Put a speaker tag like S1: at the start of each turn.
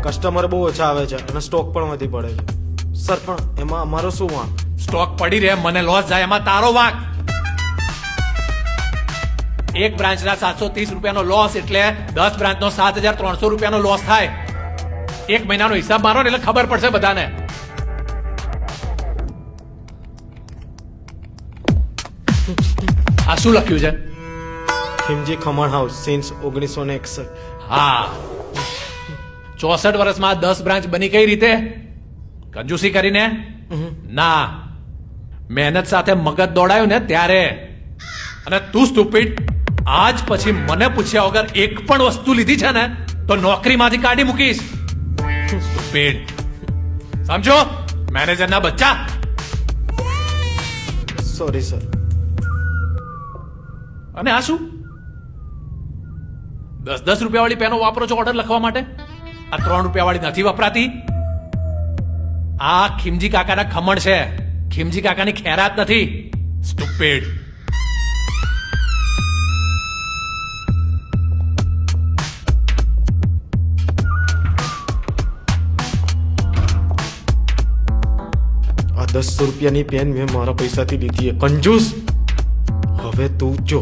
S1: Customer બહુ ઓછા આવે છે અને સ્ટોક પણ વધી પડે છે સર, પણ એમાં અમારો શું વાંક?
S2: સ્ટોક પડી રહે, મને લોસ જાય, એમાં તારો વાંક. એક બ્રાન્ચના 730 રૂપિયાનો લોસ એટલે 10 બ્રાન્ચનો 7,300 રૂપિયાનો લોસ થાય. એક મહિનાનો હિસાબ મારો ને એટલે ખબર પડશે બધાને. આ શું લખ્યું છે?
S1: Khimji khaman house since 1961.
S2: હા, 64 વર્ષમાં 10 બ્રાન્ચ બની કઈ રીતે? કંજૂસી કરીને? ના, મહેનત સાથે મગજ દોડાયું ને ત્યારે. અને તું સ્ટુપિડ, આજ પછી મને પૂછ્યા વગર એક પણ વસ્તુ લીધી છે ને તો નોકરીમાંથી કાઢી મૂકીશ. સ્ટુપિડ, સમજો? મેનેજરના બચ્ચા.
S1: Sorry sir.
S2: અને આ શું? 10 રૂપિયા વાળી પેનો વાપરો છો ઓર્ડર લખવા માટે? આ 3 રૂપિયા વાળી નથી વપરાતી? આ ખીમજી કાકાના ખમણ છે, ખીમજી કાકાની ખેરાત નથી. સ્ટુપિડ.
S1: આ 10 રૂપિયાની પેન મેં મારા પૈસાથી લીધી. કંજૂસ. હવે તું જો.